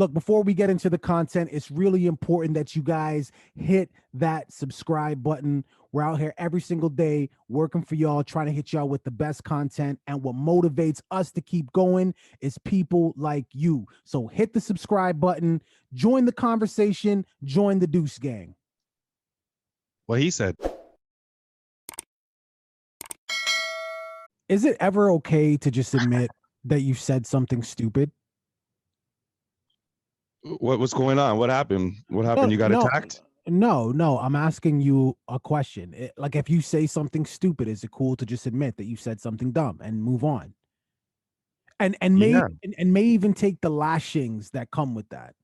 Look, before we get into the content, it's really important that you guys hit that subscribe button. We're out here every single day working for y'all, trying to hit y'all with the best content. And what motivates us to keep going is people like you. So hit the subscribe button, join the conversation, join the Deuce Gang. What he said. Is it ever okay to just admit that you said something stupid? What's going on? What happened? What happened? You got attacked? No. I'm asking you a question. Like, if you say something stupid, is it cool to just admit that you said something dumb and move on? And Yeah. may even take the lashings that come with that.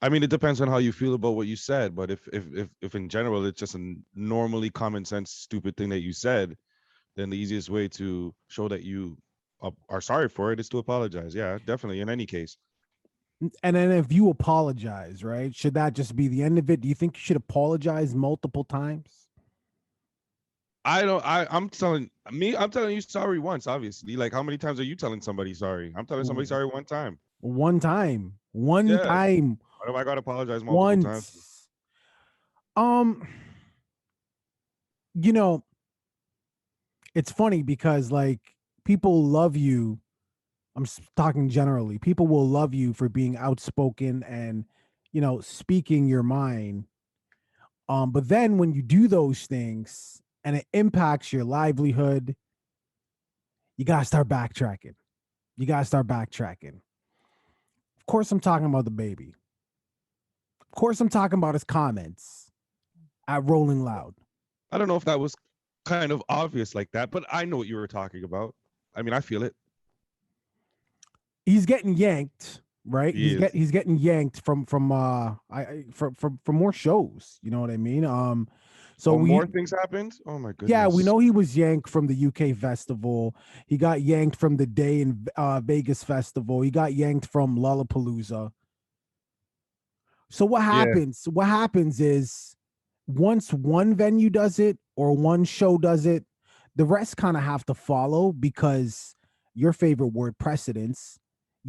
I mean, it depends on how you feel about what you said. But if in general it's just a normally common sense stupid thing that you said, then the easiest way to show that you are sorry for it is to apologize. Yeah, definitely. In any case. And then if you apologize, right, should that just be the end of it? Do you think you should apologize multiple times? I'm telling you sorry once, obviously. Like, how many times are you telling somebody sorry? I'm telling somebody sorry one time. One time. One time. Why do I gotta apologize multiple times? You know, it's funny because, like, people love you. I'm talking generally. People will love you for being outspoken and, speaking your mind. But then when you do those things and it impacts your livelihood, you gotta start backtracking. Of course, I'm talking about the baby. Of course, I'm talking about his comments at Rolling Loud. I don't know if that was kind of obvious like that, but I know what you were talking about. I mean, I feel it. He's getting yanked, right? He's getting yanked from more shows. You know what I mean? So more things happened. Oh my goodness. Yeah, we know he was yanked from the UK festival. He got yanked from the Day in Vegas festival. He got yanked from Lollapalooza. So what happens? Yeah. What happens is once one venue does it or one show does it, the rest kind of have to follow because your favorite word, precedence.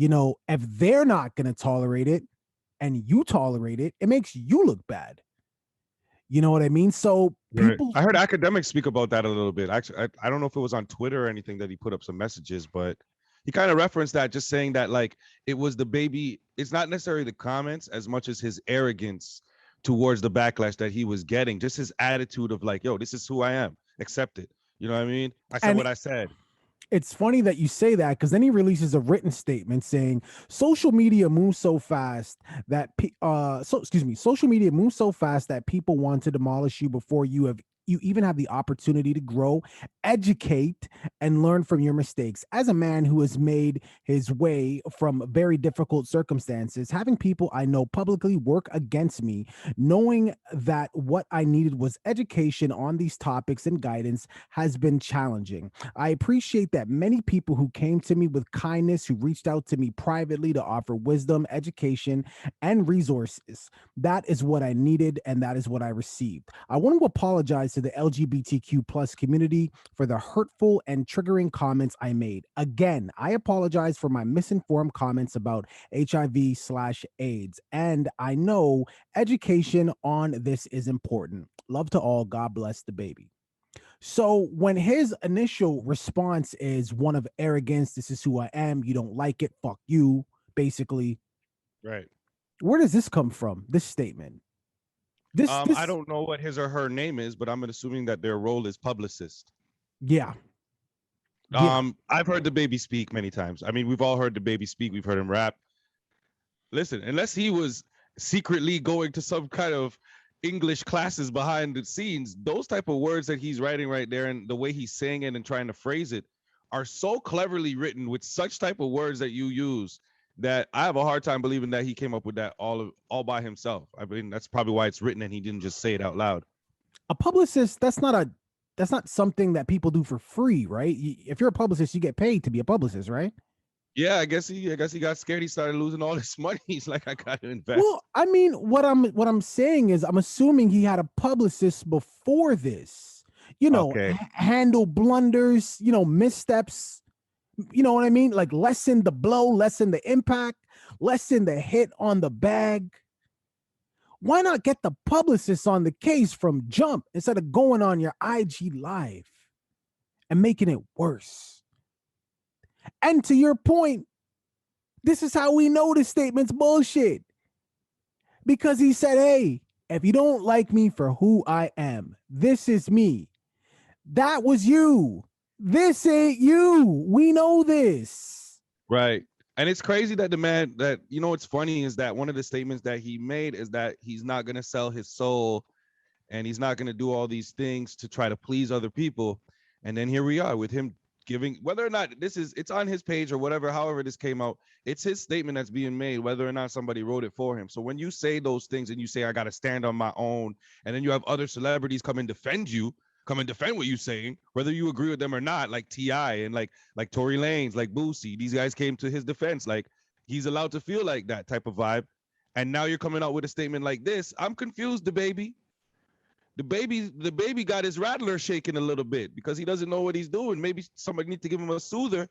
If they're not going to tolerate it and you tolerate it, it makes you look bad. You know what I mean? So people, I heard academics speak about that a little bit. Actually, I don't know if it was on Twitter or anything that he put up some messages, but he kind of referenced that, just saying that, like, it was the baby. It's not necessarily the comments as much as his arrogance towards the backlash that he was getting. Just his attitude of like, yo, this is who I am. Accept it. You know what I mean? I said what I said. It's funny that you say that because then he releases a written statement saying social media moves so fast that social media moves so fast that people want to demolish you before you even have the opportunity to grow, educate, and learn from your mistakes. As a man who has made his way from very difficult circumstances, having people I know publicly work against me, knowing that what I needed was education on these topics and guidance has been challenging. I appreciate that many people who came to me with kindness, who reached out to me privately to offer wisdom, education, and resources. That is what I needed, and that is what I received. I want to apologize to the LGBTQ plus community for the hurtful and triggering comments I made. Again, I apologize for my misinformed comments about HIV/AIDS, and I know education on this is important. Love to all. God bless the baby. So when his initial response is one of arrogance, this is who I am, you don't like it, fuck you, basically. Right. Where does this come from, this statement? I don't know what his or her name is, but I'm assuming that their role is publicist. Yeah. I've heard the baby speak many times. I mean, we've all heard the baby speak. We've heard him rap. Listen, unless he was secretly going to some kind of English classes behind the scenes, those type of words that he's writing right there and the way he's saying it and trying to phrase it are so cleverly written with such type of words that you use that I have a hard time believing that he came up with that all by himself. I mean, that's probably why it's written and he didn't just say it out loud. A publicist, that's not something that people do for free, right? If you're a publicist, you get paid to be a publicist, right? Yeah, I guess he got scared. He started losing all his money. He's like, I got to invest. Well, I mean, what I'm saying is, I'm assuming he had a publicist before this. Handle blunders, missteps. You know what I mean? Like lessen the blow, lessen the impact. lessen the hit on the bag. Why not get the publicist on the case from jump instead of going on your IG live and making it worse? And to your point, this is how we know this statement's bullshit. Because he said, hey, if you don't like me for who I am, this is me. That was you. This ain't you. We know this. Right. And it's crazy that the man that, you know, what's funny is that one of the statements that he made is that he's not going to sell his soul and he's not going to do all these things to try to please other people. And then here we are with him giving, whether or not it's on his page or whatever, however this came out, it's his statement that's being made, whether or not somebody wrote it for him. So when you say those things and you say, I got to stand on my own, and then you have other celebrities come and defend what you're saying, whether you agree with them or not, like T.I. and like Tory Lanez, like Boosie, these guys came to his defense. Like, he's allowed to feel like that type of vibe. And now you're coming out with a statement like this. I'm confused, the baby got his rattler shaking a little bit because he doesn't know what he's doing. Maybe somebody needs to give him a soother,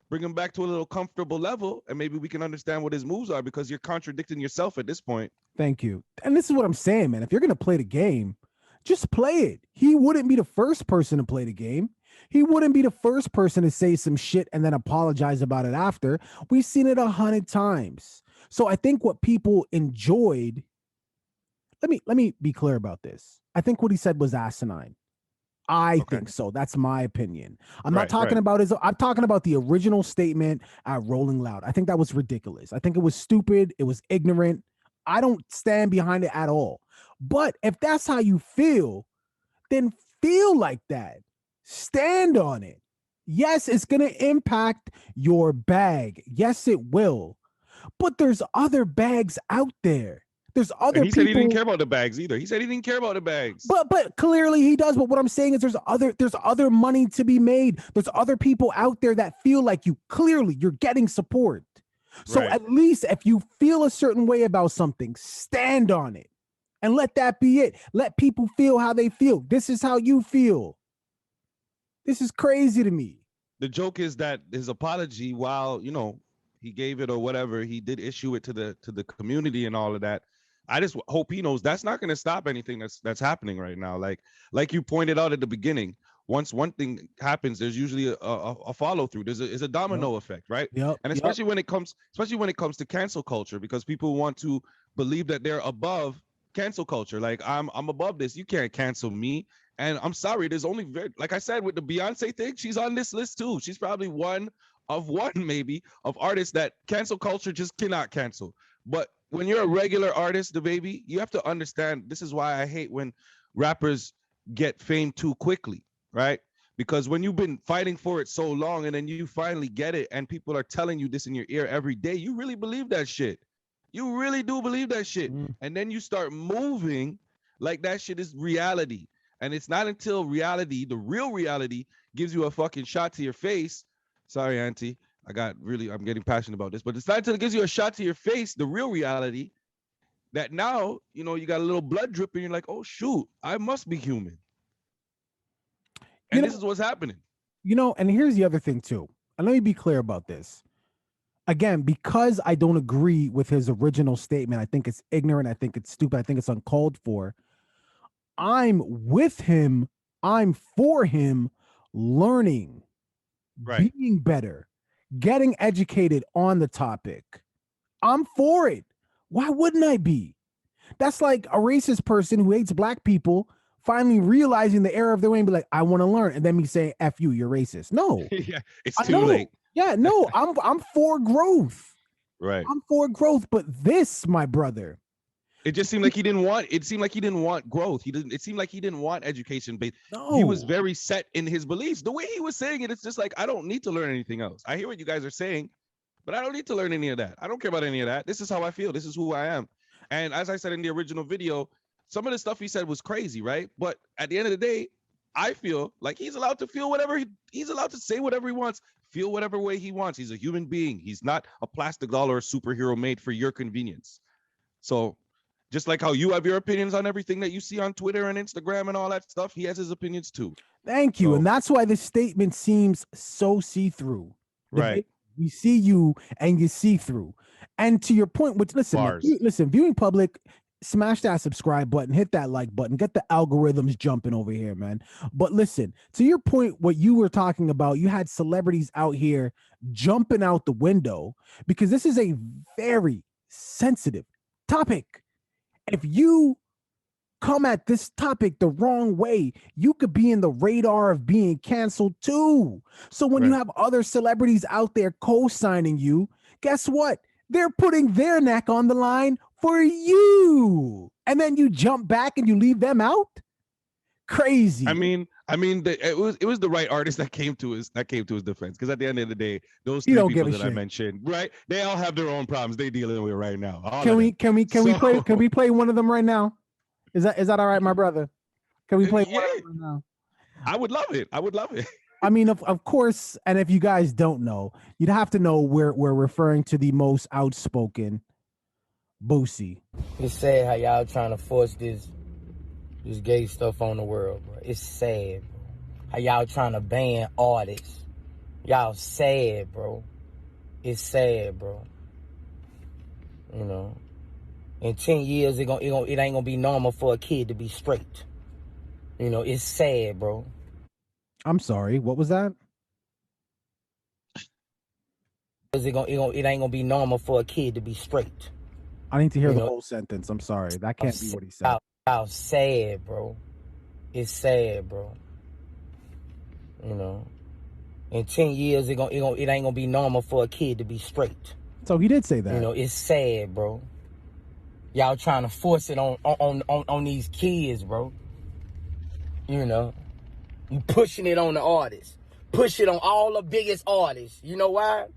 bring him back to a little comfortable level, and maybe we can understand what his moves are, because you're contradicting yourself at this point. Thank you. And this is what I'm saying, man. If you're going to play the game, just play it. He wouldn't be the first person to play the game. He wouldn't be the first person to say some shit and then apologize about it after. We've seen it 100 times. So I think what people enjoyed, let me be clear about this. I think what he said was asinine. I think so. That's my opinion. I'm not talking about I'm talking about the original statement at Rolling Loud. I think that was ridiculous. I think it was stupid. It was ignorant. I don't stand behind it at all. But if that's how you feel, then feel like that. Stand on it. Yes, it's going to impact your bag. Yes, it will. But there's other bags out there. There's other people. He said he didn't care about the bags either. He said he didn't care about the bags. But clearly he does. But what I'm saying is there's other money to be made. There's other people out there that feel like you. Clearly, you're getting support. So at least if you feel a certain way about something, stand on it. And let that be it. Let people feel how they feel. This is how you feel. This is crazy to me. The joke is that his apology, while, you know, he gave it or whatever, he did issue it to the community and all of that. I just hope he knows that's not going to stop anything that's happening right now. Like you pointed out at the beginning, once one thing happens, there's usually a follow through. There's a domino effect, right? Yep. And especially when it comes to cancel culture, because people want to believe that they're above cancel culture. Like, I'm above this. You can't cancel me. And I'm sorry, there's only like I said with the Beyonce thing, she's on this list too. She's probably one maybe of artists that cancel culture just cannot cancel. But when you're a regular artist, the baby, you have to understand, this is why I hate when rappers get fame too quickly, right? Because when you've been fighting for it so long and then you finally get it and people are telling you this in your ear every day, you really believe that shit. You really do believe that shit. And then you start moving like that shit is reality. And it's not until reality, the real reality, gives you a fucking shot to your face. Sorry, Auntie. I'm getting passionate about this, but it's not until it gives you a shot to your face, the real reality, that now, you know, you got a little blood dripping. You're like, oh, shoot, I must be human. And this is what's happening. You know, and here's the other thing, too. And let me be clear about this. Again, because I don't agree with his original statement, I think it's ignorant. I think it's stupid. I think it's uncalled for. I'm with him. I'm for him learning, being better, getting educated on the topic. I'm for it. Why wouldn't I be? That's like a racist person who hates black people finally realizing the error of their way and be like, I want to learn. And then me saying, F you, you're racist. No. Yeah, it's too late. Yeah, no, I'm for growth. Right. I'm for growth. But this, my brother, it just seemed like he didn't want growth. It seemed like he didn't want education. But no. He was very set in his beliefs. The way he was saying it, it's just like, I don't need to learn anything else. I hear what you guys are saying, but I don't need to learn any of that. I don't care about any of that. This is how I feel. This is who I am. And as I said in the original video, some of the stuff he said was crazy, right? But at the end of the day, I feel like he's allowed to feel whatever he's allowed to say whatever he wants, feel whatever way he wants. He's a human being. He's not a plastic doll or a superhero made for your convenience. So just like how you have your opinions on everything that you see on Twitter and Instagram and all that stuff, he has his opinions too. Thank you. So, and that's why this statement seems so see-through. Right. We see you and you see through. And to your point, which listen, man, Bars. viewing public, smash that subscribe button, hit that like button, get the algorithms jumping over here, man. But listen, to your point, what you were talking about, you had celebrities out here jumping out the window because this is a very sensitive topic. If you come at this topic the wrong way, you could be in the radar of being canceled too. So when you have other celebrities out there co-signing you, guess what? They're putting their neck on the line for you. And then you jump back and you leave them out? Crazy. I mean, it was the right artist that came to his defense. Because at the end of the day, those three people that I mentioned, right? They all have their own problems they're dealing with right now. Can we play one of them right now? Is that all right, my brother? Can we play one of them right now? I would love it. I mean, of course, and if you guys don't know, you'd have to know we're referring to the most outspoken Boosie. It's sad how y'all trying to force this gay stuff on the world, bro. It's sad, bro. How y'all trying to ban artists. Y'all sad, bro. It's sad, bro. You know, in 10 years, it ain't gonna be normal for a kid to be straight. You know, it's sad, bro. I'm sorry, what was that? It ain't gonna be normal for a kid to be straight. I need to hear the whole sentence. I'm sorry, that can't be what he said. How sad, bro. It's sad, bro. You know, in 10 years, it ain't gonna be normal for a kid to be straight. So he did say that. You know, it's sad, bro. Y'all trying to force it on these kids, bro. You know, you pushing it on the artists. Push it on all the biggest artists. You know why?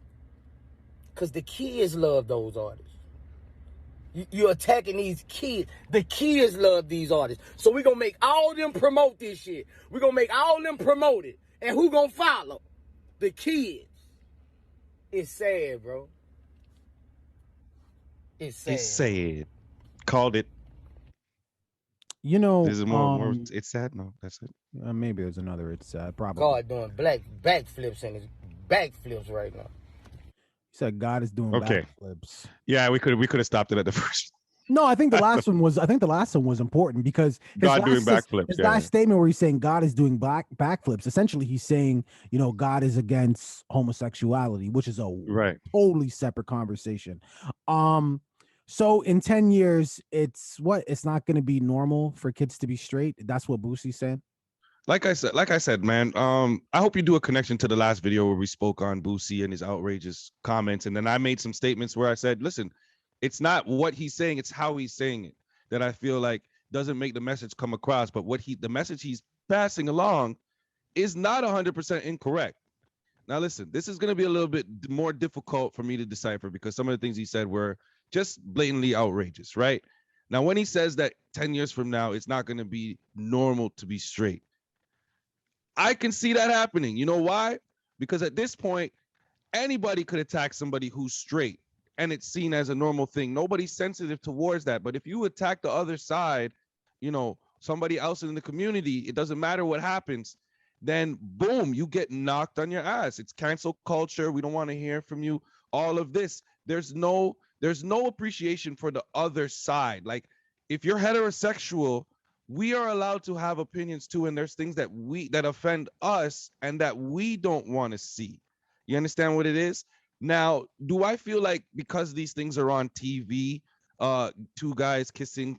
Because the kids love those artists. You're attacking these kids. The kids love these artists. So we're going to make all them promote this shit. We're going to make all them promote it. And who going to follow? The kids. It's sad, bro. It's sad. It's sad. Called it. You know, there's more. It's sad. No, that's it. Maybe there's another. It's probably. God doing backflips and his backflips right now. He said God is doing backflips. Yeah, we could have stopped it at the first. No, I think the last one was. I think the last one was important because God doing backflips. His last statement where he's saying God is doing backflips. Essentially, he's saying, you know, God is against homosexuality, which is a totally separate conversation. So in 10 years, it's not going to be normal for kids to be straight. That's what Boosie said. Like I said, man, I hope you do a connection to the last video where we spoke on Boosie and his outrageous comments. And then I made some statements where I said, listen, it's not what he's saying, it's how he's saying it that I feel like doesn't make the message come across. But the message he's passing along is not 100% incorrect. Now, listen, this is going to be a little bit more difficult for me to decipher because some of the things he said were just blatantly outrageous, right? Now, when he says that 10 years from now, it's not going to be normal to be straight, I can see that happening. You know why? Because at this point, anybody could attack somebody who's straight and it's seen as a normal thing. Nobody's sensitive towards that. But if you attack the other side, you know, somebody else in the community, it doesn't matter what happens, then boom, you get knocked on your ass. It's cancel culture. We don't want to hear from you. All of this. There's no appreciation for the other side. Like, if you're heterosexual, we are allowed to have opinions too, and there's things that offend us and that we don't want to see. You understand what it is? Now, do I feel like because these things are on TV, two guys kissing,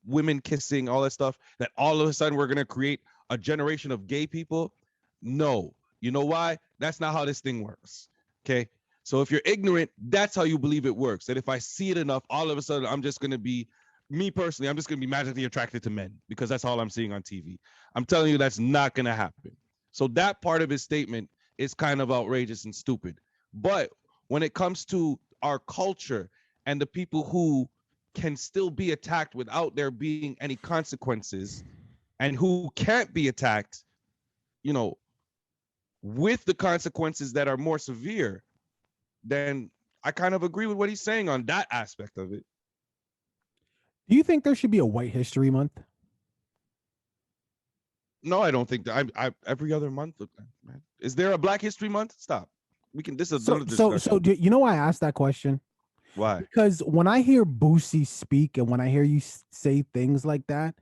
women kissing, all that stuff, that all of a sudden we're going to create a generation of gay people? No. You know why? That's not how this thing works. Okay? So if you're ignorant, that's how you believe it works. That if I see it enough, all of a sudden I'm just going to be, me personally, I'm just going to be magically attracted to men because that's all I'm seeing on TV. I'm telling you that's not going to happen. So that part of his statement is kind of outrageous and stupid. But when it comes to our culture and the people who can still be attacked without there being any consequences and who can't be attacked, you know, with the consequences that are more severe, then I kind of agree with what he's saying on that aspect of it. Do you think there should be a White History Month? No, I don't think that. I every other month. Man. Is there a Black History Month? Stop. This is So, another so, discussion. so, do you know why I asked that question? Why? Because when I hear Boosie speak and when I hear you say things like that,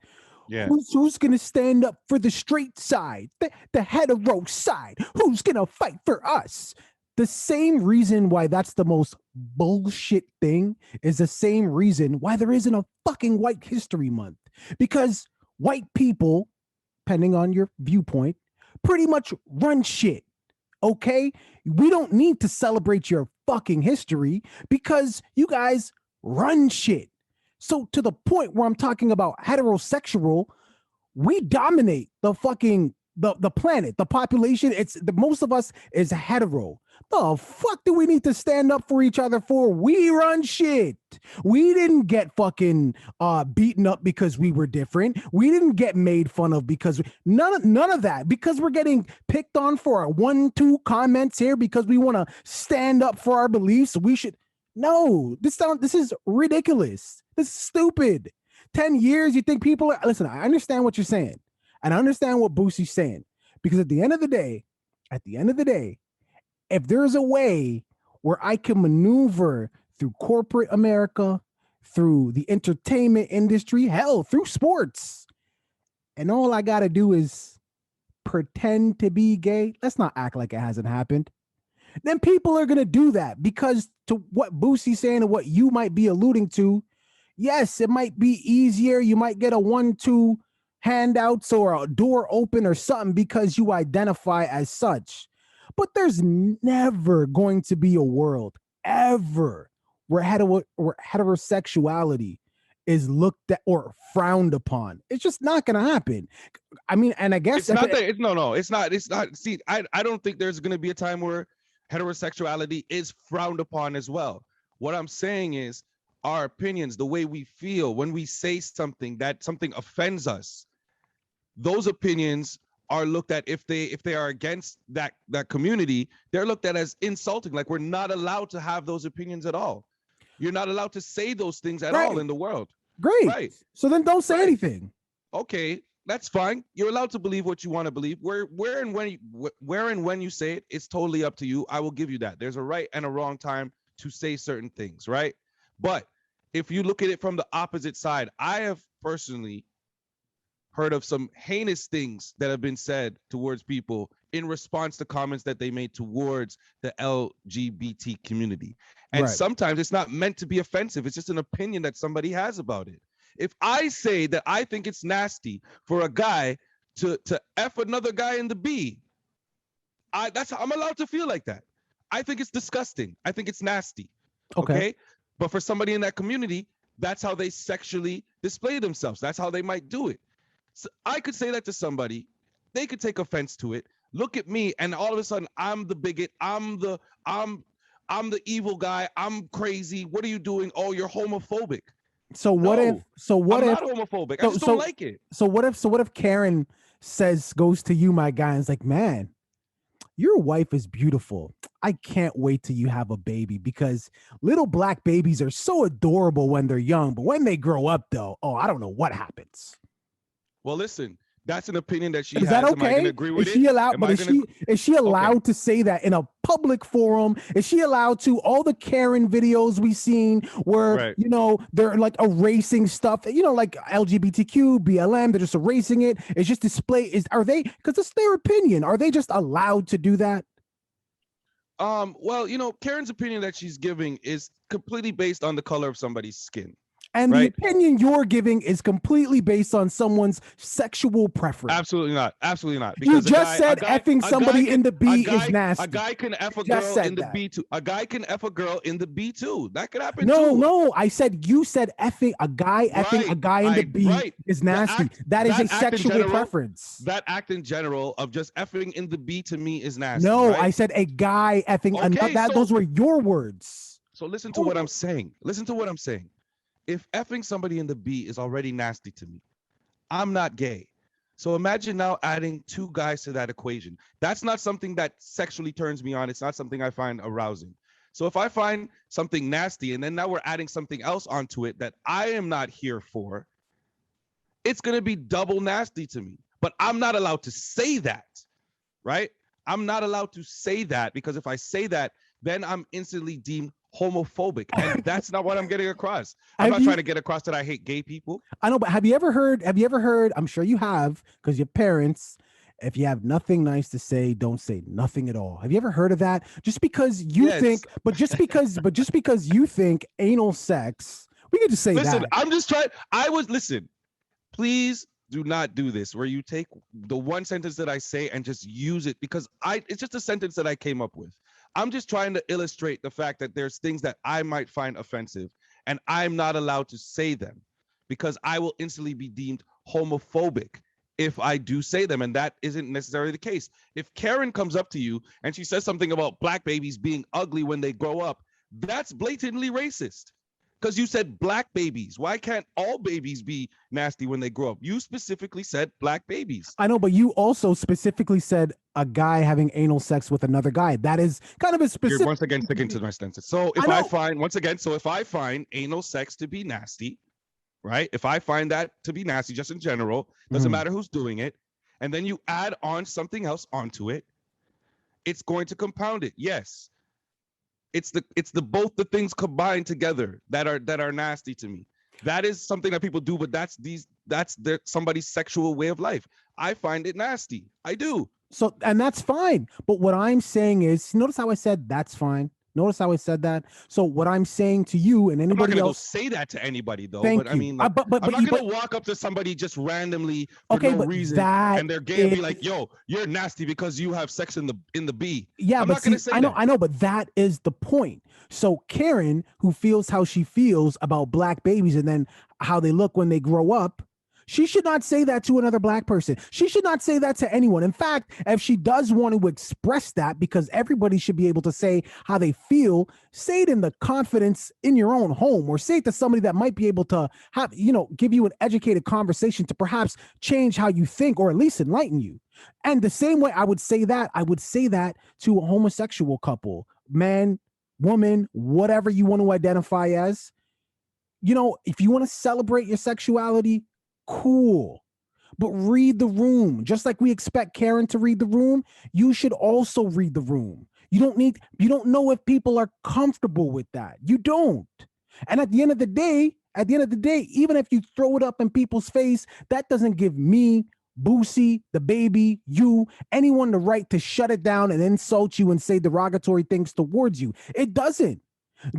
Yeah. who's gonna stand up for the straight side, the hetero side? Who's gonna fight for us? The same reason why that's the most bullshit thing is the same reason why there isn't a fucking White History Month. Because white people, depending on your viewpoint, pretty much run shit. Okay? We don't need to celebrate your fucking history because you guys run shit. So to the point where I'm talking about heterosexual, we dominate the fucking the planet, the population. It's the most of us is hetero. The fuck do we need to stand up for each other for? We run shit. We didn't get fucking beaten up because we were different. We didn't get made fun of because none of that. Because we're getting picked on for our 1-2 comments here because we want to stand up for our beliefs. We should this is ridiculous. This is stupid. 10 years, you think people are listen, I understand what you're saying. And I understand what Boosie's saying. Because at the end of the day, if there's a way where I can maneuver through corporate America, through the entertainment industry, hell, through sports, and all I got to do is pretend to be gay, let's not act like it hasn't happened. Then people are going to do that because to what Boosie's saying and what you might be alluding to, yes, it might be easier. You might get a 1-2 handouts or a door open or something because you identify as such. But there's never going to be a world ever where heterosexuality is looked at or frowned upon. It's just not going to happen. I mean, and I guess it's not that. It's not. See, I don't think there's going to be a time where heterosexuality is frowned upon as well. What I'm saying is our opinions, the way we feel when we say something that something offends us, those opinions are looked at if they are against that community, they're looked at as insulting. Like we're not allowed to have those opinions at all. You're not allowed to say those things at all in the world. Great. Right. So then don't say anything. Okay, that's fine. You're allowed to believe what you want to believe. Where and when you say it, it's totally up to you. I will give you that. There's a right and a wrong time to say certain things, right? But if you look at it from the opposite side, I have personally heard of some heinous things that have been said towards people in response to comments that they made towards the LGBT community. And sometimes it's not meant to be offensive. It's just an opinion that somebody has about it. If I say that I think it's nasty for a guy to F another guy in the B, I'm allowed to feel like that. I think it's disgusting. I think it's nasty. Okay? But for somebody in that community, that's how they sexually display themselves. That's how they might do it. So I could say that to somebody, they could take offense to it. Look at me, and all of a sudden, I'm the bigot. I'm the evil guy. I'm crazy. What are you doing? Oh, you're homophobic. So what if? I'm not homophobic. I just don't like it. So what if Karen goes to you, my guy, and is like, man, your wife is beautiful. I can't wait till you have a baby because little black babies are so adorable when they're young, but when they grow up, though, I don't know what happens. Well, listen, that's an opinion that she has. Is that okay? Am I going to agree with is she allowed? But is she allowed to say that in a public forum? Is she allowed to? All the Karen videos we've seen where they're like erasing stuff. Like LGBTQ, BLM, they're just erasing it. It's just display. Are they? Because it's their opinion. Are they just allowed to do that? Well, Karen's opinion that she's giving is completely based on the color of somebody's skin. And the opinion you're giving is completely based on someone's sexual preference. Absolutely not. Absolutely not. Because you just said effing somebody in the B is nasty. A guy can F a girl in the B too. A guy can F a girl in the B too. That could happen too. No. You said effing a guy effing a guy in the B is nasty. That is a sexual preference. That act in general of just effing in the B to me is nasty. No, I said a guy effing. Those were your words. So listen to what I'm saying. If effing somebody in the B is already nasty to me, I'm not gay. So imagine now adding two guys to that equation. That's not something that sexually turns me on. It's not something I find arousing. So if I find something nasty and then now we're adding something else onto it that I am not here for, it's going to be double nasty to me. But I'm not allowed to say that, right? I'm not allowed to say that, because if I say that, then I'm instantly deemed homophobic, and that's not what I'm getting across. I'm not trying to get across that I hate gay people. I know, but have you ever heard, I'm sure you have, because your parents, if you have nothing nice to say, don't say nothing at all. Have you ever heard of that? Just because you think, but just because you think anal sex, we could just say listen, that. I'm just trying. Listen, please do not do this where you take the one sentence that I say and just use it, because it's just a sentence that I came up with. I'm just trying to illustrate the fact that there's things that I might find offensive and I'm not allowed to say them, because I will instantly be deemed homophobic if I do say them. And that isn't necessarily the case. If Karen comes up to you and she says something about black babies being ugly when they grow up, that's blatantly racist. Because you said black babies. Why can't all babies be nasty when they grow up? You specifically said black babies. I know, but you also specifically said a guy having anal sex with another guy. That is kind of a specific. You're once again sticking to my stances. So if I find anal sex to be nasty, right? If I find that to be nasty, just in general, doesn't matter who's doing it, and then you add on something else onto it, it's going to compound it. Yes. It's the both the things combined together that are nasty to me. That is something that people do, but that's somebody's sexual way of life. I find it nasty. I do. So, and that's fine. But what I'm saying is, notice how I said that's fine. Notice how I said that. So what I'm saying to you and anybody I'm not gonna else, go say that to anybody though. Thank but you. I mean, like, but I'm not gonna walk up to somebody just randomly for no reason, and they're gay and be like, "Yo, you're nasty because you have sex in the B." Yeah, I'm but not gonna say I know, but that is the point. So Karen, who feels how she feels about black babies and then how they look when they grow up, she should not say that to another black person. She should not say that to anyone. In fact, if she does want to express that, because everybody should be able to say how they feel, say it in the confidence in your own home, or say it to somebody that might be able to have, give you an educated conversation to perhaps change how you think, or at least enlighten you. And the same way I would say that to a homosexual couple, man, woman, whatever you want to identify as. If you want to celebrate your sexuality, cool, but read the room. Just like we expect Karen to read the room, you should also read the room. You don't know if people are comfortable with that. You don't. And at the end of the day, even if you throw it up in people's face, that doesn't give me, Boosie, the baby, you, anyone the right to shut it down and insult you and say derogatory things towards you. It doesn't.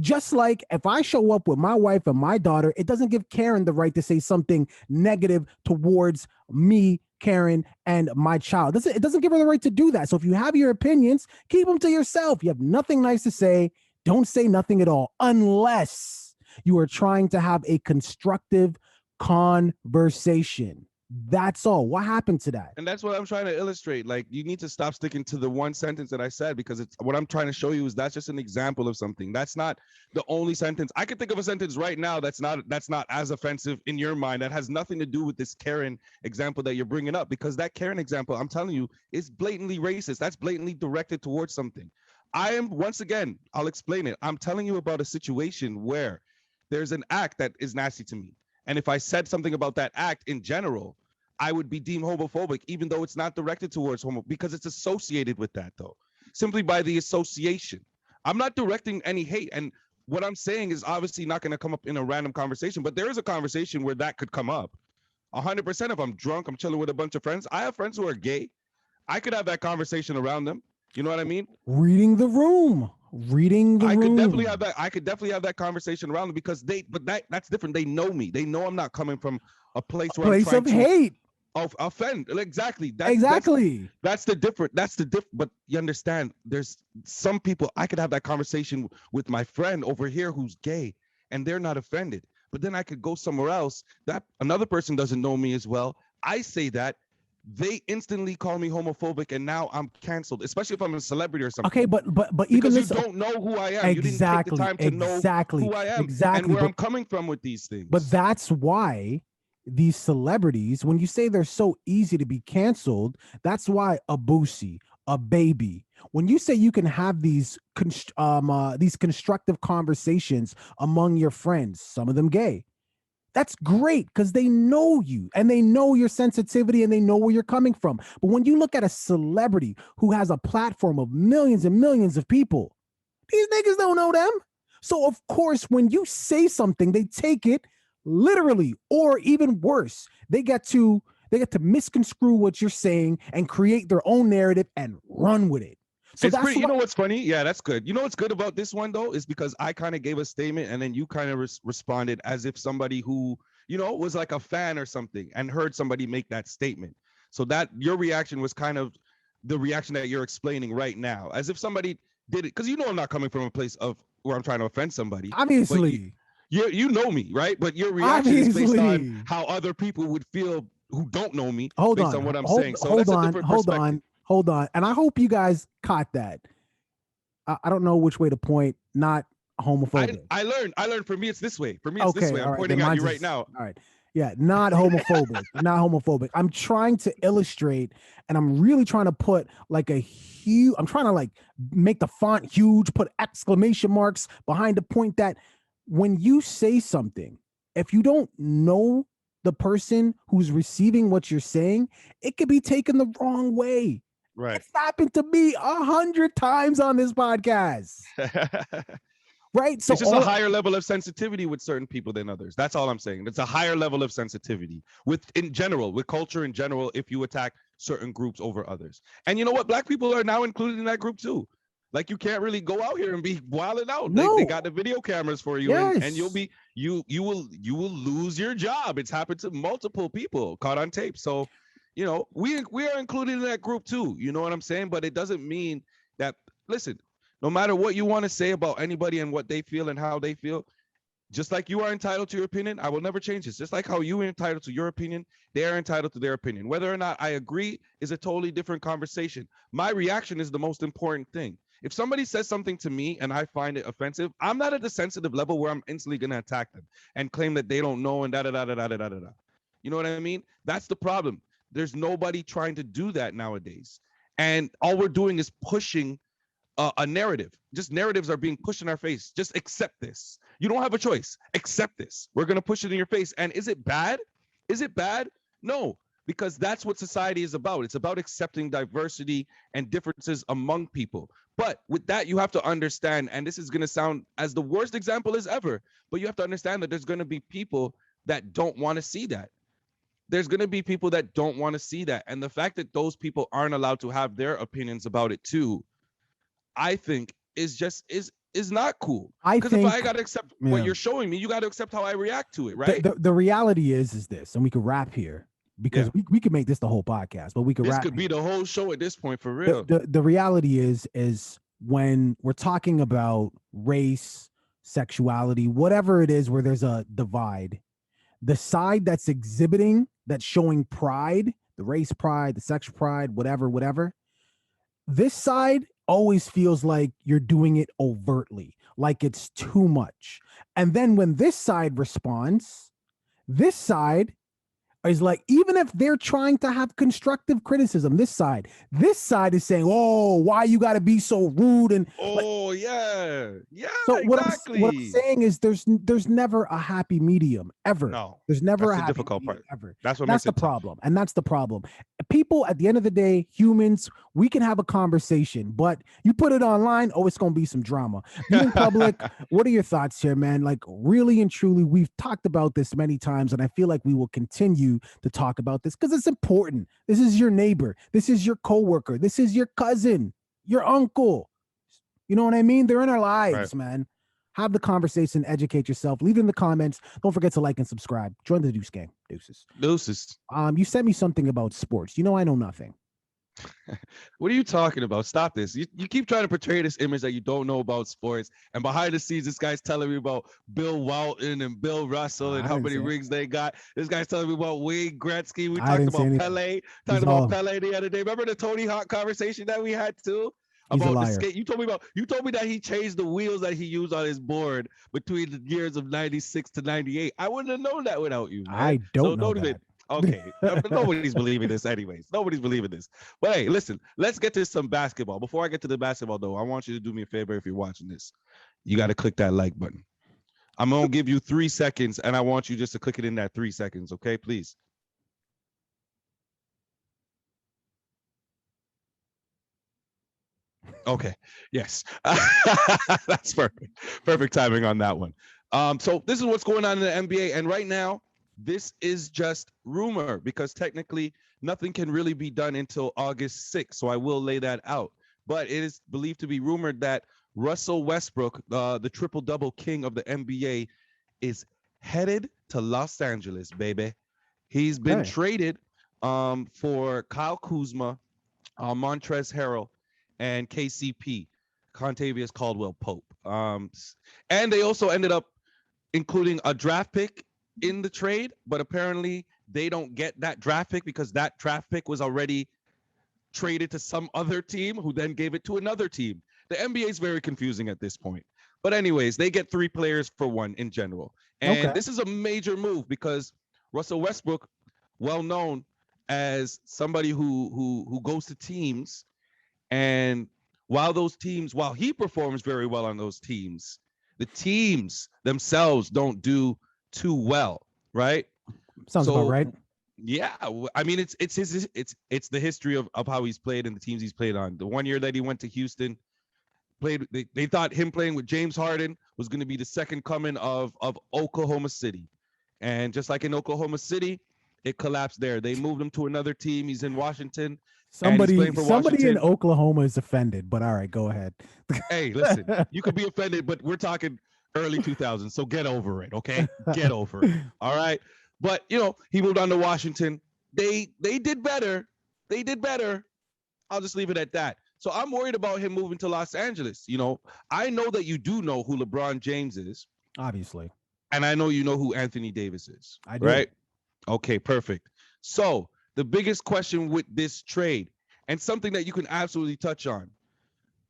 Just like if I show up with my wife and my daughter, it doesn't give Karen the right to say something negative towards me, Karen, and my child. It doesn't give her the right to do that. So if you have your opinions, keep them to yourself. You have nothing nice to say, don't say nothing at all, unless you are trying to have a constructive conversation. That's all. What happened to that? And that's what I'm trying to illustrate. Like, you need to stop sticking to the one sentence that I said, because it's what I'm trying to show you is that's just an example of something. That's not the only sentence. I could think of a sentence right now that's not as offensive in your mind, that has nothing to do with this Karen example that you're bringing up, because that Karen example, I'm telling you, is blatantly racist. That's blatantly directed towards something. Once again, I'll explain it. I'm telling you about a situation where there's an act that is nasty to me. And if I said something about that act in general, I would be deemed homophobic, even though it's not directed towards homo, because it's associated with that, though, simply by the association. I'm not directing any hate. And what I'm saying is obviously not going to come up in a random conversation, but there is a conversation where that could come up. 100%. If I'm drunk, I'm chilling with a bunch of friends. I have friends who are gay. I could have that conversation around them. You know what I mean? Reading the room. I could definitely have that conversation around them, because that's different. They know me. They know I'm not coming from a place where I'm trying of hate. Offend. Exactly. That's the different. But you understand, there's some people I could have that conversation with my friend over here who's gay, and they're not offended. But then I could go somewhere else that another person doesn't know me as well. I say that, they instantly call me homophobic, and now I'm canceled, especially if I'm a celebrity or something. Okay, but even because you don't know who I am. You didn't take the time to know who I am and where I'm coming from with these things. But that's why these celebrities, when you say they're so easy to be canceled, that's why a Boosie, a Baby, when you say you can have these constructive conversations among your friends, some of them gay, That's great because they know you and they know your sensitivity and they know where you're coming from. But when you look at a celebrity who has a platform of millions and millions of people, these niggas don't know them. So of course, when you say something, they take it literally, or even worse, they get to misconstrue what you're saying and create their own narrative and run with it. So it's pretty, you know what's funny? Yeah, that's good. You know what's good about this one though is because I kind of gave a statement and then you kind of responded as if somebody who, you know, was like a fan or something and heard somebody make that statement. So that your reaction was kind of the reaction that you're explaining right now, as if somebody did it, because you know I'm not coming from a place of where I'm trying to offend somebody. Obviously. You know me, right? But your reaction is based on how other people would feel who don't know me based on what I'm saying. So that's a different perspective. Hold on. And I hope you guys caught that. I don't know which way to point, not homophobic. I learned for me, it's this way. For me, it's this way. I'm pointing at you right now. All right. Yeah, not homophobic. Not homophobic. I'm trying to illustrate and I'm really trying to put like I'm trying to like make the font huge, put exclamation marks behind the point that when you say something, if you don't know the person who's receiving what you're saying, it could be taken the wrong way. Right. It's happened to me 100 times on this podcast. Right. So it's just a higher level of sensitivity with certain people than others. That's all I'm saying. It's a higher level of sensitivity with culture in general, if you attack certain groups over others. And you know what? Black people are now included in that group too. Like you can't really go out here and be wilding out. No. They got the video cameras for you, yes. and you will lose your job. It's happened to multiple people caught on tape. So, you know, we are included in that group too. You know what I'm saying? But it doesn't mean that, listen, no matter what you want to say about anybody and what they feel and how they feel, just like you are entitled to your opinion, I will never change this. Just like how you are entitled to your opinion, they are entitled to their opinion. Whether or not I agree is a totally different conversation. My reaction is the most important thing. If somebody says something to me and I find it offensive, I'm not at the sensitive level where I'm instantly going to attack them and claim that they don't know and da-da-da-da-da-da-da-da. You know what I mean? That's the problem. There's nobody trying to do that nowadays. And all we're doing is pushing a narrative. Just narratives are being pushed in our face. Just accept this. You don't have a choice. Accept this. We're going to push it in your face. And is it bad? Is it bad? No, because that's what society is about. It's about accepting diversity and differences among people. But with that, you have to understand, and this is going to sound as the worst example as ever, but you have to understand that there's going to be people that don't want to see that. There's going to be people that don't want to see that. And the fact that those people aren't allowed to have their opinions about it too, I think is not cool. Because if I got to accept what you're showing me, you got to accept how I react to it, right? The reality is this, and we could wrap here because we could make this the whole podcast, but we could wrap. This could be the whole show at this point for real. The reality is when we're talking about race, sexuality, whatever it is where there's a divide, the side that's exhibiting, that's showing pride, the race pride, the sexual pride, whatever, this side always feels like you're doing it overtly, like it's too much. And then when this side responds, this side is like, even if they're trying to have constructive criticism, this side is saying, oh, why you got to be so rude? And so exactly. What I'm saying is there's never a happy medium ever. No, there's never a happy difficult medium part ever. That's the problem. And that's the problem. People, at the end of the day, humans, we can have a conversation, but you put it online, it's going to be some drama. You in public, what are your thoughts here, man? Like, really and truly, we've talked about this many times, and I feel like we will continue to talk about this because it's important. This is your neighbor. This is your coworker. This is your cousin, your uncle. You know what I mean? They're in our lives, man. Have the conversation, educate yourself, leave it in the comments. Don't forget to like and subscribe. Join the Deuce Gang. Deuces. You sent me something about sports. You know, I know nothing. What are you talking about? Stop this. You keep trying to portray this image that you don't know about sports, and behind the scenes, this guy's telling me about Bill Walton and Bill Russell and how many rings they got. This guy's telling me about Wayne Gretzky. We talked about Pele. Pele the other day. Remember the Tony Hawk conversation that we had too? About the skate. You told me that he changed the wheels that he used on his board between the years of 96 to 98. I wouldn't have known that without you, man. I don't know that. Okay, nobody's believing this anyways. Nobody's believing this. But hey, listen, let's get to some basketball. Before I get to the basketball, though, I want you to do me a favor if you're watching this. You got to click that like button. I'm going to give you 3 seconds, and I want you just to click it in that 3 seconds, okay? Please. Okay. Yes. That's perfect. Perfect timing on that one. So this is what's going on in the NBA. And right now, this is just rumor because technically nothing can really be done until August 6th. So I will lay that out. But it is believed to be rumored that Russell Westbrook, the triple-double king of the NBA, is headed to Los Angeles, baby. He's been traded for Kyle Kuzma, Montrezl Harrell, and KCP, Contavious Caldwell-Pope. And they also ended up including a draft pick in the trade, but apparently they don't get that draft pick because that draft pick was already traded to some other team who then gave it to another team. The NBA is very confusing at this point. But anyways, they get 3 players for 1 in general. And this is a major move because Russell Westbrook, well known as somebody who goes to teams, and while he performs very well on those teams, the teams themselves don't do too well, right? Sounds about right. Yeah, I mean it's the history of how he's played and the teams he's played on. The one year that he went to Houston, they thought him playing with James Harden was going to be the second coming of Oklahoma City, and just like in Oklahoma City, it collapsed there. They moved him to another team. He's in Washington. Somebody in Oklahoma is offended, but all right, go ahead. Hey, listen, you could be offended, but we're talking early 2000s, so get over it, okay? Get over it, all right? But, he moved on to Washington. They did better. They did better. I'll just leave it at that. So I'm worried about him moving to Los Angeles. I know that you do know who LeBron James is. Obviously. And I know you know who Anthony Davis is. I do. Right? Okay, perfect. So the biggest question with this trade, and something that you can absolutely touch on,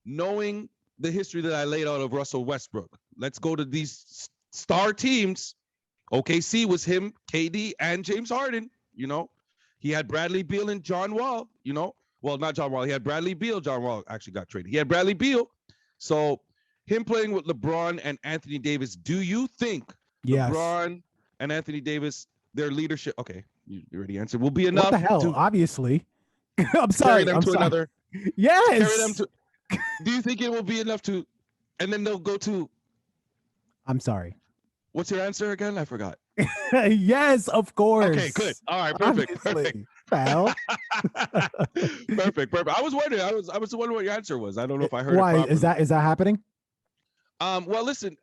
knowing the history that I laid out of Russell Westbrook, let's go to these star teams. OKC was him, KD, and James Harden. He had Bradley Beal and John Wall. Well, not John Wall. He had Bradley Beal. John Wall actually got traded. He had Bradley Beal. So him playing with LeBron and Anthony Davis, do you think LeBron and Anthony Davis, their leadership, okay, you already answered, will be enough? What the hell? Obviously. I'm sorry. Carry them to another. Yes. Carry them to. Do you think it will be enough to, and then they'll go to. I'm sorry. What's your answer again? I forgot. Yes, of course. Okay, good. All right, perfect. Perfect. Pal. Perfect. I was wondering. I was wondering what your answer was. I don't know if I heard. Why it is that happening? Well, listen.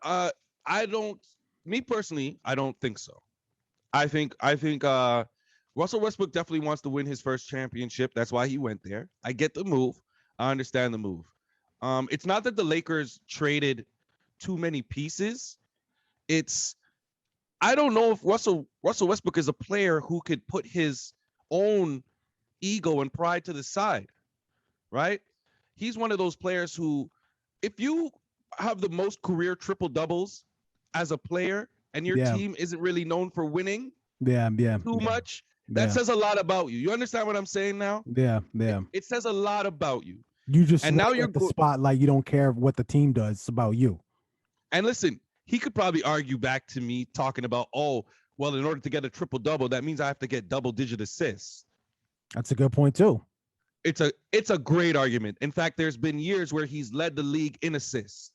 Me personally, I don't think so. I think Russell Westbrook definitely wants to win his first championship. That's why he went there. I get the move. I understand the move. It's not that the Lakers traded too many pieces. I don't know if Russell Westbrook is a player who could put his own ego and pride to the side, right? He's one of those players who, if you have the most career triple doubles as a player and your team isn't really known for winning too much, that says a lot about you. You understand what I'm saying now? Yeah. It says a lot about you. You just and now you're at the spotlight. You don't care what the team does. It's about you. And listen, he could probably argue back to me talking about, in order to get a triple double, that means I have to get double-digit assists. That's a good point too. It's a great argument. In fact, there's been years where he's led the league in assists,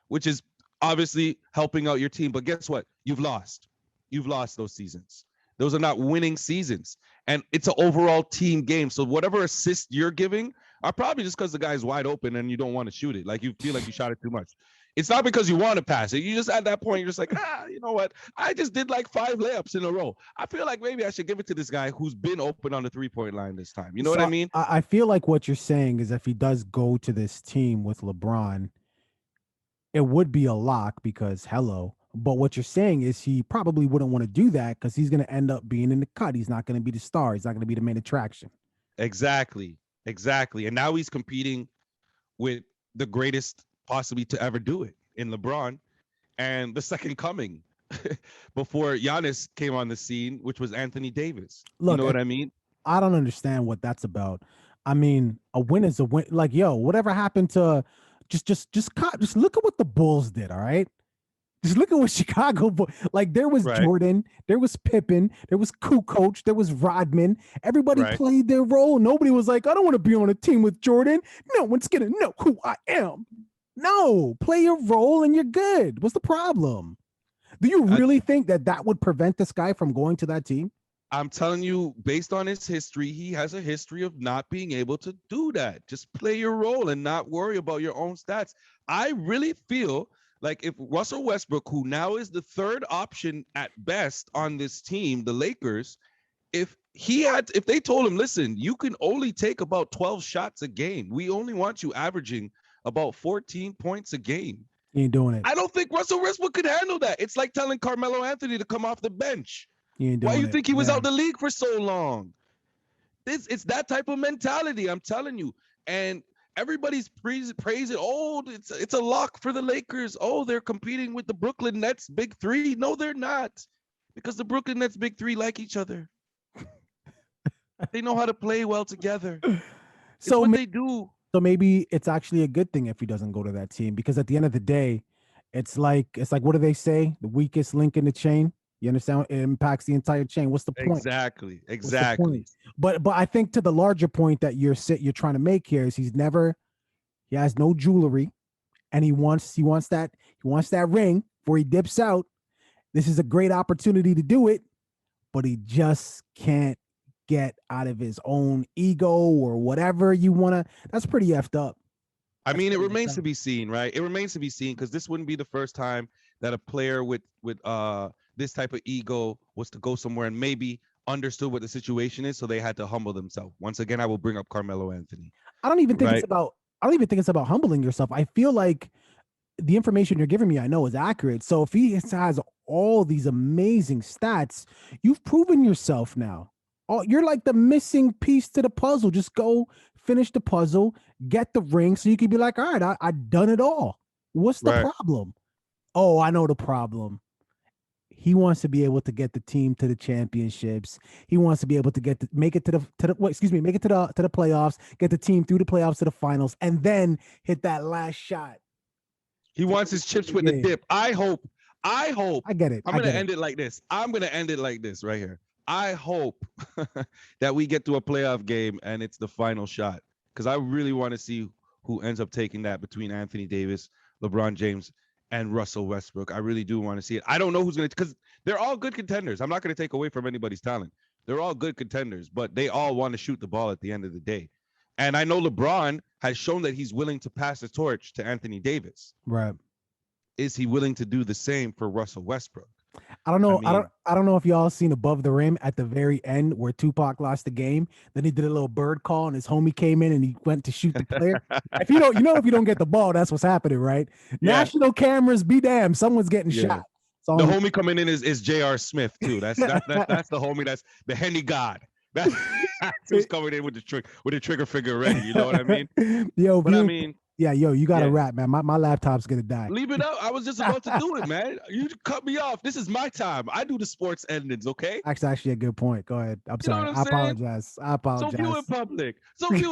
which is obviously helping out your team. But guess what? You've lost. You've lost those seasons. Those are not winning seasons. And it's an overall team game. So whatever assist you're giving are probably just because the guy's wide open and you don't want to shoot it. Like you feel like you shot it too much. It's not because you want to pass it. You just at that point, you're just like, you know what? I just did like 5 layups in a row. I feel like maybe I should give it to this guy who's been open on the 3-point line this time. You know what I mean? I feel like what you're saying is if he does go to this team with LeBron, it would be a lock because hello. But what you're saying is he probably wouldn't want to do that because he's going to end up being in the cut. He's not going to be the star. He's not going to be the main attraction. Exactly. And now he's competing with the greatest possibly to ever do it in LeBron and the second coming before Giannis came on the scene, which was Anthony Davis. Look, you know what I mean? I don't understand what that's about. I mean, a win is a win. Like, whatever happened to just look at what the Bulls did. All right. Just look at what Chicago, like there was Right. Jordan, there was Pippen, there was Kukoc, there was Rodman. Everybody Right. played their role. Nobody was like, I don't want to be on a team with Jordan. No one's gonna know who I am. No, play your role and you're good. What's the problem? Do you really think that would prevent this guy from going to that team? I'm telling you, based on his history, he has a history of not being able to do that. Just play your role and not worry about your own stats. I really feel like if Russell Westbrook, who now is the third option at best on this team, the Lakers, if they told him, listen, you can only take about 12 shots a game. We only want you averaging about 14 points a game. He ain't doing it. I don't think Russell Westbrook could handle that. It's like telling Carmelo Anthony to come off the bench. Why you think he was out the league for so long? It's that type of mentality, I'm telling you. And everybody's praising, oh, it's a lock for the Lakers. Oh, they're competing with the Brooklyn Nets big three. No, they're not. Because the Brooklyn Nets big three like each other. They know how to play well together. It's what they do. So maybe it's actually a good thing if he doesn't go to that team, because at the end of the day, it's like what do they say? The weakest link in the chain. You understand? It impacts the entire chain. What's the point? Exactly. But I think to the larger point that you're trying to make here is he has no jewelry, and he wants that ring before he dips out. This is a great opportunity to do it, but he just can't get out of his own ego or whatever you want to. That's pretty effed up. I mean, it remains to be seen, right? It remains to be seen, because this wouldn't be the first time that a player with this type of ego was to go somewhere and maybe understood what the situation is, so they had to humble themselves. Once again, I will bring up Carmelo Anthony. I don't even think it's about humbling yourself. I feel like the information you're giving me, I know, is accurate. So if he has all these amazing stats, you've proven yourself now. You're like the missing piece to the puzzle. Just go finish the puzzle, get the ring, so you can be like, all right, I done it all. What's the problem? Oh, I know the problem. He wants to be able to get the team to the championships. He wants to be able to make it to the playoffs, get the team through the playoffs to the finals, and then hit that last shot. He wants his chips with the dip. I hope. I get it. I'm going to end it like this. Right here. I hope that we get to a playoff game and it's the final shot, because I really want to see who ends up taking that between Anthony Davis, LeBron James, and Russell Westbrook. I really do want to see it. I don't know who's going to, because they're all good contenders. I'm not going to take away from anybody's talent. They're all good contenders, but they all want to shoot the ball at the end of the day. And I know LeBron has shown that he's willing to pass the torch to Anthony Davis. Right. Is he willing to do the same for Russell Westbrook? I don't know. I don't know if y'all seen Above the Rim at the very end where Tupac lost the game. Then he did a little bird call and his homie came in and he went to shoot the player. If you don't get the ball, that's what's happening, right? Yeah. National cameras, be damned, someone's getting shot. So the homie coming in is J.R. Smith too. That's the homie. That's the Henny God. That's who's coming in with the trigger finger ready. You know what I mean? You got to rap, man. My laptop's gonna die. Leave it up. I was just about to do it, man. You cut me off. This is my time. I do the sports endings, okay? Actually, a good point. Go ahead. I'm sorry. I apologize. So few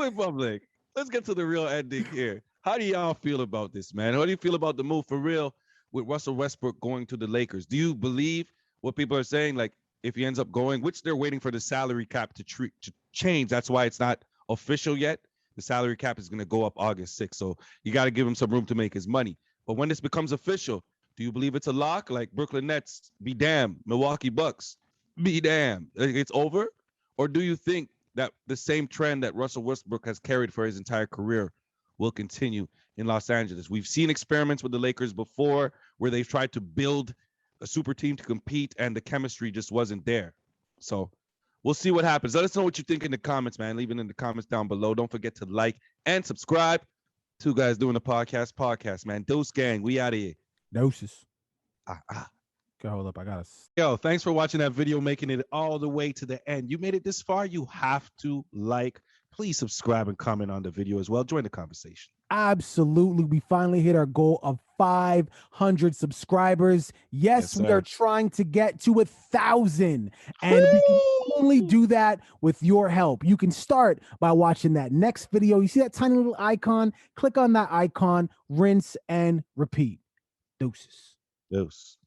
in public. Let's get to the real ending here. How do y'all feel about this, man? How do you feel about the move for real with Russell Westbrook going to the Lakers? Do you believe what people are saying? Like, if he ends up going, which they're waiting for the salary cap to change. That's why it's not official yet. The salary cap is going to go up August 6th. So you got to give him some room to make his money. But when this becomes official, do you believe it's a lock? Like Brooklyn Nets, be damned. Milwaukee Bucks, be damned. It's over? Or do you think that the same trend that Russell Westbrook has carried for his entire career will continue in Los Angeles? We've seen experiments with the Lakers before where they've tried to build a super team to compete and the chemistry just wasn't there. So we'll see what happens. Let us know what you think in the comments, man. Leave it in the comments down below. Don't forget to like and subscribe. 2 Guys Doing a Podcast, man. Dose gang, we out of here. Doses. Hold up, I got us. Yo, thanks for watching that video, making it all the way to the end. You made it this far, you have to like. Please subscribe and comment on the video as well. Join the conversation. Absolutely. We finally hit our goal of 500 subscribers. Yes, we are trying to get to 1,000. And we can only do that with your help. You can start by watching that next video. You see that tiny little icon? Click on that icon, rinse and repeat. Deuces. Deuce.